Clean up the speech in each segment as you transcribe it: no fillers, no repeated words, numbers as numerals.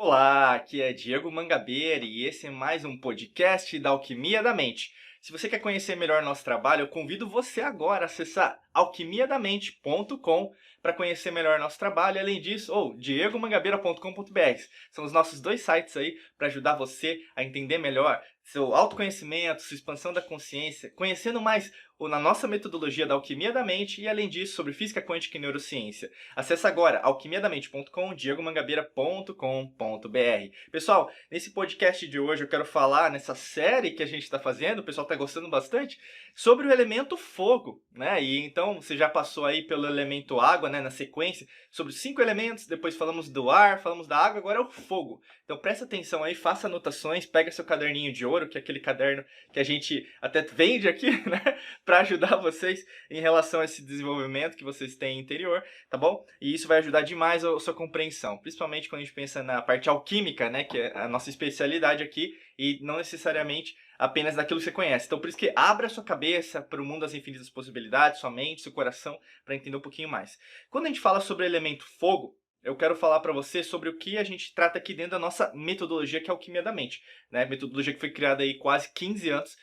Olá, aqui é Diego Mangabeira e esse é mais um podcast da Alquimia da Mente. Se você quer conhecer melhor nosso trabalho, eu convido você agora a acessar alquimiadamente.com para conhecer melhor nosso trabalho. Além disso, diegomangabeira.com.br. São os nossos dois sites aí para ajudar você a entender melhor seu autoconhecimento, sua expansão da consciência, conhecendo mais na nossa metodologia da Alquimia da Mente e, além disso, sobre física quântica e neurociência. Acesse agora alquimiadamente.com, diegomangabeira.com.br. Pessoal, nesse podcast de hoje eu quero falar, nessa série que a gente está fazendo, o pessoal está gostando bastante, sobre o elemento fogo, né? E então você já passou aí pelo elemento água, né, na sequência, sobre os 5 elementos, depois falamos do ar, falamos da água, agora é o fogo. Então presta atenção aí, faça anotações, pega seu caderninho de ouro, que é aquele caderno que a gente até vende aqui, né, para ajudar vocês em relação a esse desenvolvimento que vocês têm interior, tá bom? E isso vai ajudar demais a sua compreensão, principalmente quando a gente pensa na parte alquímica, né, que é a nossa especialidade aqui, e não necessariamente apenas daquilo que você conhece. Então por isso que abra a sua cabeça para o mundo das infinitas possibilidades, sua mente, seu coração, para entender um pouquinho mais. Quando a gente fala sobre o elemento fogo, eu quero falar para você sobre o que a gente trata aqui dentro da nossa metodologia, que é a Alquimia da Mente, né? Metodologia que foi criada aí quase 15 anos,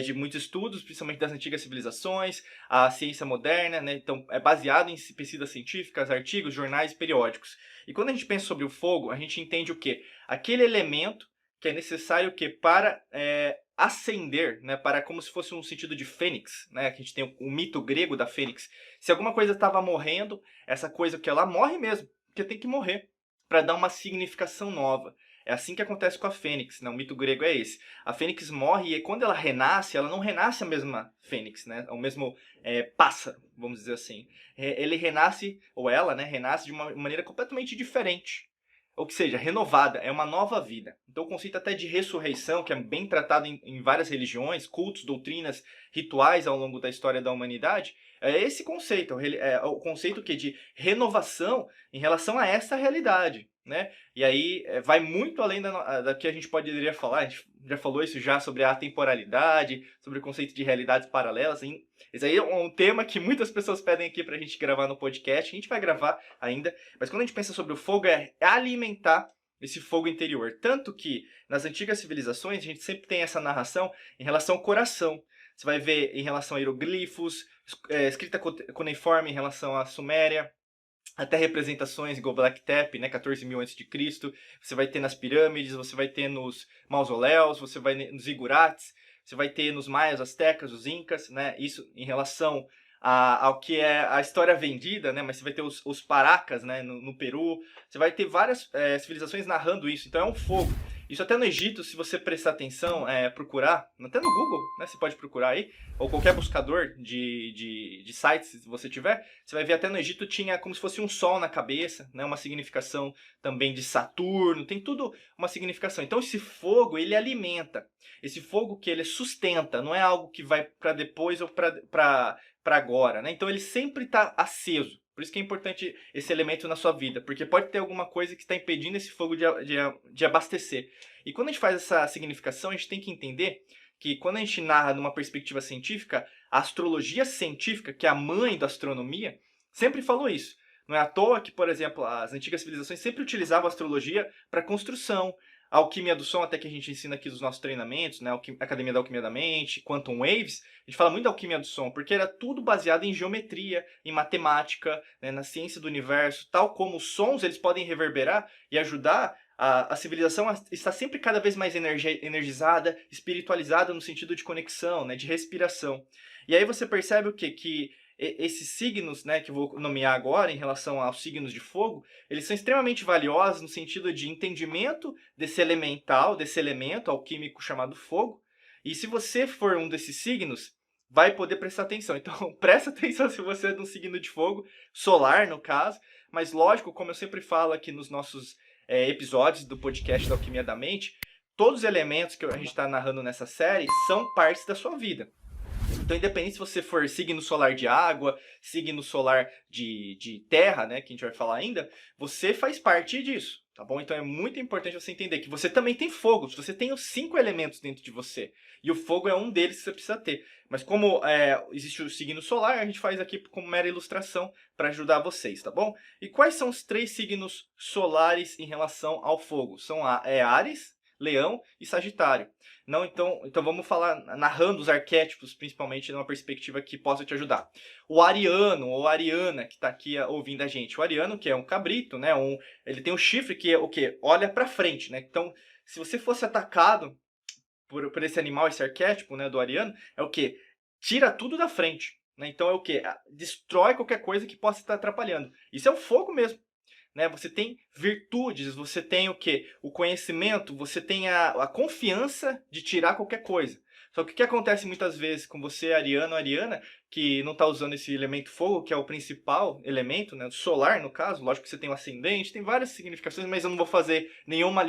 de muitos estudos, principalmente das antigas civilizações, a ciência moderna, né? Então é baseado em pesquisas científicas, artigos, jornais e periódicos. E quando a gente pensa sobre o fogo, a gente entende o quê? Aquele elemento que é necessário o quê? Para ascender, né? Para como se fosse um sentido de fênix, né? Que a gente tem o mito grego da fênix. Se alguma coisa estava morrendo, essa coisa que ela morre mesmo, porque tem que morrer para dar uma significação nova. É assim que acontece com a fênix, né? O mito grego é esse. A fênix morre e quando ela renasce, ela não renasce a mesma fênix, né? O mesmo pássaro, vamos dizer assim. Ele renasce, ou ela, né? Renasce de uma maneira completamente diferente. Ou que seja, renovada, é uma nova vida. Então o conceito até de ressurreição, que é bem tratado em várias religiões, cultos, doutrinas, rituais ao longo da história da humanidade, é esse conceito, é o conceito que de renovação em relação a essa realidade, né? E aí vai muito além da que a gente poderia falar, a gente já falou isso já sobre a temporalidade, sobre o conceito de realidades paralelas. Esse aí é um tema que muitas pessoas pedem aqui pra gente gravar no podcast, a gente vai gravar ainda, mas quando a gente pensa sobre o fogo é alimentar esse fogo interior. Tanto que nas antigas civilizações a gente sempre tem essa narração em relação ao coração. Você vai ver em relação a hieroglifos, escrita cuneiforme em relação à Suméria, até representações igual Black Tep, né, 14.000 a.C. Você vai ter nas pirâmides, você vai ter nos mausoléus, você vai nos igurates, você vai ter nos maias, astecas, os incas, né, isso em relação ao que é a história vendida, né, mas você vai ter os paracas, né, no Peru, você vai ter várias civilizações narrando isso, então é um fogo. Isso até no Egito, se você prestar atenção, procurar, até no Google, né, você pode procurar aí, ou qualquer buscador de sites, se você tiver, você vai ver até no Egito tinha como se fosse um sol na cabeça, né, uma significação também de Saturno, tem tudo uma significação. Então esse fogo, ele alimenta, esse fogo que ele sustenta, não é algo que vai para depois ou para agora, né? Então ele sempre está aceso. Por isso que é importante esse elemento na sua vida, porque pode ter alguma coisa que está impedindo esse fogo de abastecer. E quando a gente faz essa significação, a gente tem que entender que quando a gente narra numa perspectiva científica, a astrologia científica, que é a mãe da astronomia, sempre falou isso. Não é à toa que, por exemplo, as antigas civilizações sempre utilizavam a astrologia para construção. A alquimia do som, até que a gente ensina aqui nos nossos treinamentos, né? A Academia da Alquimia da Mente, Quantum Waves, a gente fala muito da alquimia do som, porque era tudo baseado em geometria, em matemática, né? Na ciência do universo, tal como os sons eles podem reverberar e ajudar a civilização está sempre cada vez mais energizada, espiritualizada no sentido de conexão, né, de respiração. E aí você percebe o quê? Que esses signos, né, que eu vou nomear agora em relação aos signos de fogo, eles são extremamente valiosos no sentido de entendimento desse elemental, desse elemento alquímico chamado fogo. E se você for um desses signos, vai poder prestar atenção. Então, presta atenção se você é de um signo de fogo, solar no caso, mas lógico, como eu sempre falo aqui nos nossos episódios do podcast da Alquimia da Mente, todos os elementos que a gente está narrando nessa série são partes da sua vida. Então, independente se você for signo solar de água, signo solar de terra, né, que a gente vai falar ainda, você faz parte disso, tá bom? Então é muito importante você entender que você também tem fogo, você tem os 5 elementos dentro de você, e o fogo é um deles que você precisa ter. Mas como existe o signo solar, a gente faz aqui como mera ilustração para ajudar vocês, tá bom? E quais são os 3 signos solares em relação ao fogo? São Áries, Leão e Sagitário. Não, então vamos falar narrando os arquétipos, principalmente numa perspectiva que possa te ajudar. O ariano ou ariana que está aqui ouvindo a gente. O ariano, que é um cabrito, né? Ele tem um chifre que é o quê? Olha para frente, né? Então, se você fosse atacado por esse animal, esse arquétipo, né, do ariano, é o quê? Tira tudo da frente. Né? Então é o quê? Destrói qualquer coisa que possa estar atrapalhando. Isso é o fogo mesmo. Né? Você tem virtudes, você tem o quê? O conhecimento, você tem a confiança de tirar qualquer coisa. Só que o que acontece muitas vezes com você, ariano, ariana, que não está usando esse elemento fogo, que é o principal elemento, né? Solar, no caso, lógico que você tem o ascendente, tem várias significações, mas eu não vou fazer nenhuma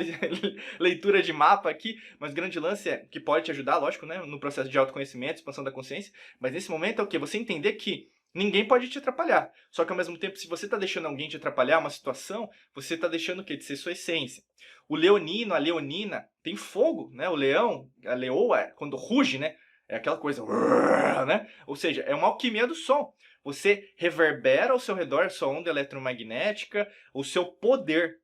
leitura de mapa aqui, mas o grande lance é que pode te ajudar, lógico, né? No processo de autoconhecimento, expansão da consciência, mas nesse momento é o quê? Você entender que ninguém pode te atrapalhar. Só que ao mesmo tempo, se você está deixando alguém te atrapalhar uma situação, você está deixando o quê? De ser sua essência. O leonino, a leonina, tem fogo, né? O leão, a leoa, quando ruge, né? É aquela coisa, né? Ou seja, é uma alquimia do som. Você reverbera ao seu redor a sua onda eletromagnética, o seu poder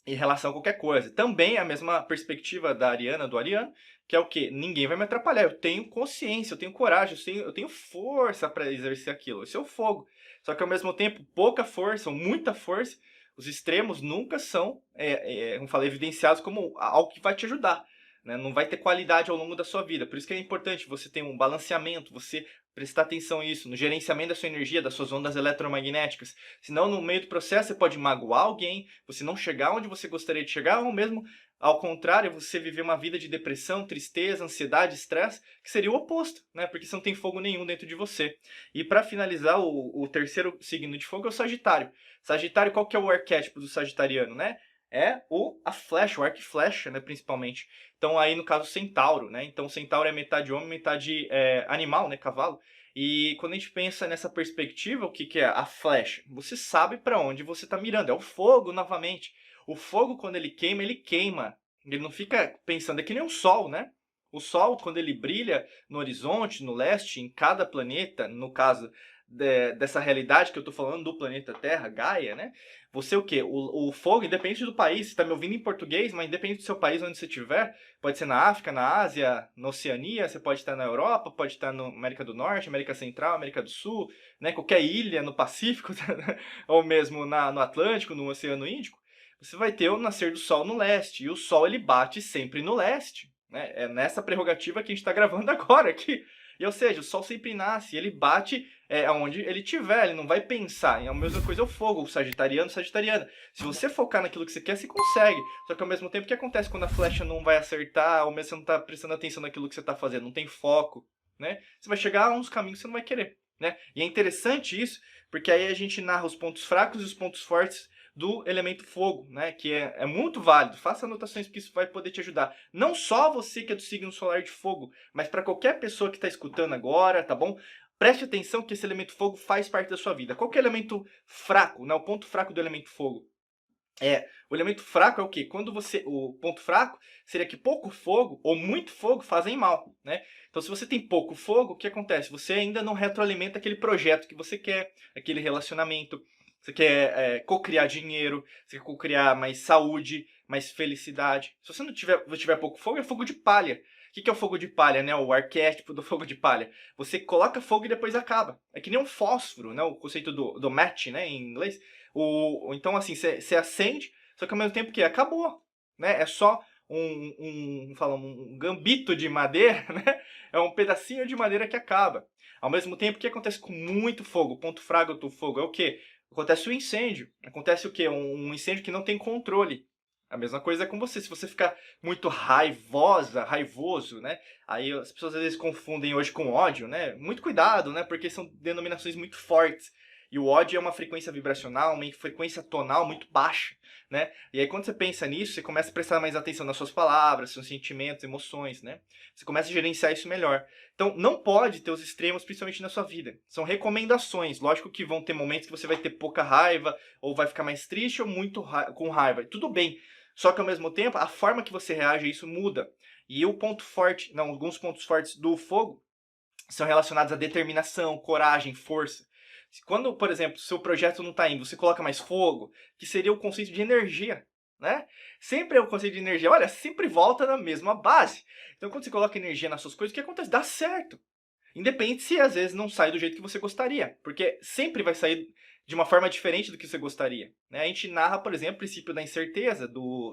em relação a qualquer coisa. Também a mesma perspectiva da Ariana, do Ariano, que é o quê? Ninguém vai me atrapalhar. Eu tenho consciência, eu tenho coragem, eu tenho força para exercer aquilo. Esse é o fogo. Só que ao mesmo tempo, pouca força ou muita força, os extremos nunca são, como falei, evidenciados como algo que vai te ajudar. Né? Não vai ter qualidade ao longo da sua vida. Por isso que é importante você ter um balanceamento, você prestar atenção nisso, no gerenciamento da sua energia, das suas ondas eletromagnéticas. Senão, no meio do processo, você pode magoar alguém, você não chegar onde você gostaria de chegar, ou mesmo, ao contrário, você viver uma vida de depressão, tristeza, ansiedade, estresse, que seria o oposto, né? Porque você não tem fogo nenhum dentro de você. E para finalizar, o terceiro signo de fogo é o Sagitário. Sagitário, qual que é o arquétipo do sagitariano, né? É a flecha, o arco e flecha, né, principalmente. Então aí no caso centauro, né? Então centauro é metade homem, metade animal, né, cavalo. E quando a gente pensa nessa perspectiva, o que é a flecha? Você sabe para onde você está mirando. É o fogo novamente. O fogo quando ele queima, ele queima. Ele não fica pensando, é que nem o sol, né? O sol quando ele brilha no horizonte, no leste, em cada planeta, no caso dessa realidade que eu estou falando do planeta Terra, Gaia, né? Você o quê? O fogo, independente do país, você está me ouvindo em português, mas independente do seu país, onde você estiver, pode ser na África, na Ásia, na Oceania, você pode estar na Europa, pode estar na América do Norte, América Central, América do Sul, né? Qualquer ilha no Pacífico, ou mesmo no Atlântico, no Oceano Índico, você vai ter o nascer do sol no leste, e o sol ele bate sempre no leste. Né? É nessa prerrogativa que a gente está gravando agora aqui. E, ou seja, o sol sempre nasce, ele bate onde ele estiver, ele não vai pensar. E a mesma coisa é o fogo, o sagitariano, sagitariana. Se você focar naquilo que você quer, você consegue. Só que ao mesmo tempo, o que acontece quando a flecha não vai acertar, ou mesmo você não está prestando atenção naquilo que você está fazendo, não tem foco, né? Você vai chegar a uns caminhos que você não vai querer, né? E é interessante isso, porque aí a gente narra os pontos fracos e os pontos fortes do elemento fogo, né? Que é muito válido. Faça anotações porque isso vai poder te ajudar. Não só você que é do signo solar de fogo, mas para qualquer pessoa que está escutando agora, tá bom? Preste atenção que esse elemento fogo faz parte da sua vida. Qual que é o elemento fraco, né? O ponto fraco do elemento fogo? O elemento fraco é o quê? O ponto fraco seria que pouco fogo ou muito fogo fazem mal, né? Então, se você tem pouco fogo, o que acontece? Você ainda não retroalimenta aquele projeto que você quer, aquele relacionamento. Você quer cocriar dinheiro, você quer cocriar mais saúde, mais felicidade. Se você não tiver pouco fogo, é fogo de palha. O que é o fogo de palha, né? O arquétipo do fogo de palha. Você coloca fogo e depois acaba. É que nem um fósforo, né? O conceito do match, né? Em inglês. Então, assim, você acende, só que ao mesmo tempo que acabou, né? É só um gambito de madeira, né? É um pedacinho de madeira que acaba. Ao mesmo tempo, o que acontece com muito fogo? O ponto fraco do fogo é o quê? Acontece o incêndio. Acontece o quê? Um incêndio que não tem controle. A mesma coisa é com você. Se você ficar muito raivoso, né? Aí as pessoas às vezes confundem hoje com ódio, né? Muito cuidado, né? Porque são denominações muito fortes. E o ódio é uma frequência vibracional, uma frequência tonal muito baixa, né? E aí quando você pensa nisso, você começa a prestar mais atenção nas suas palavras, seus sentimentos, emoções, né? Você começa a gerenciar isso melhor. Então, não pode ter os extremos, principalmente na sua vida. São recomendações. Lógico que vão ter momentos que você vai ter pouca raiva, ou vai ficar mais triste, ou muito com raiva. Tudo bem. Só que, ao mesmo tempo, a forma que você reage a isso muda. E o ponto forte, não, alguns pontos fortes do fogo são relacionados à determinação, coragem, força. Quando, por exemplo, seu projeto não está indo, você coloca mais fogo, que seria o conceito de energia, né? Sempre é o conceito de energia. Olha, sempre volta na mesma base. Então, quando você coloca energia nas suas coisas, o que acontece? Dá certo. Independe se às vezes não sai do jeito que você gostaria, porque sempre vai sair de uma forma diferente do que você gostaria, né? A gente narra, por exemplo, o princípio da incerteza do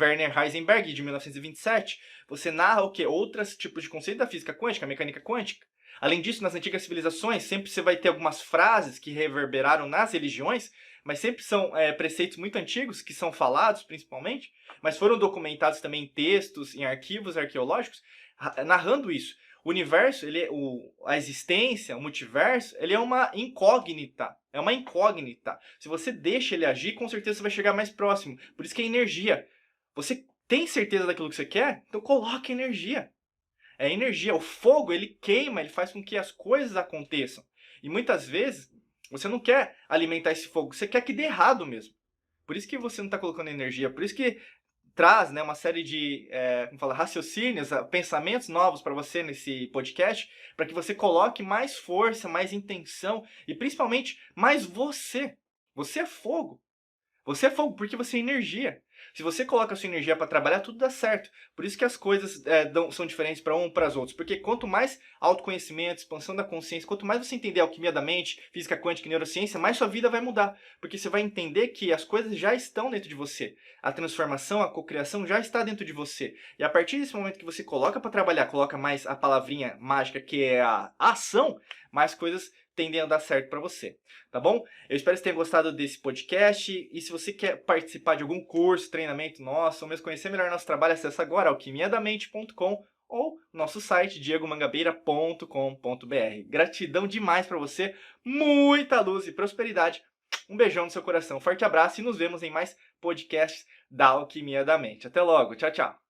Werner Heisenberg, de 1927. Você narra o quê? Outros tipos de conceito da física quântica, mecânica quântica. Além disso, nas antigas civilizações, sempre você vai ter algumas frases que reverberaram nas religiões, mas sempre são preceitos muito antigos, que são falados principalmente, mas foram documentados também em textos, em arquivos arqueológicos, narrando isso. O universo, a existência, o multiverso, ele é uma incógnita. É uma incógnita. Se você deixa ele agir, com certeza você vai chegar mais próximo. Por isso que é energia. Você tem certeza daquilo que você quer? Então coloque energia. É energia. O fogo, ele queima, ele faz com que as coisas aconteçam. E muitas vezes, você não quer alimentar esse fogo, você quer que dê errado mesmo. Por isso que você não está colocando energia. Por isso que traz, né, uma série de como fala, raciocínios, pensamentos novos para você nesse podcast, para que você coloque mais força, mais intenção e principalmente mais você. Você é fogo. Você é fogo porque você é energia. Se você coloca a sua energia para trabalhar, tudo dá certo. Por isso que as coisas são diferentes para um e para as outros. Porque quanto mais autoconhecimento, expansão da consciência, quanto mais você entender a alquimia da mente, física quântica e neurociência, mais sua vida vai mudar. Porque você vai entender que as coisas já estão dentro de você. A transformação, a cocriação já está dentro de você. E a partir desse momento que você coloca para trabalhar, coloca mais a palavrinha mágica que é a ação, mais coisas tendem a dar certo para você, tá bom? Eu espero que você tenha gostado desse podcast e se você quer participar de algum curso, treinamento nosso, ou mesmo conhecer melhor nosso trabalho, acesse agora alquimiadamente.com ou nosso site diegomangabeira.com.br. Gratidão demais para você, muita luz e prosperidade. Um beijão no seu coração, forte abraço e nos vemos em mais podcasts da Alquimia da Mente. Até logo, tchau, tchau.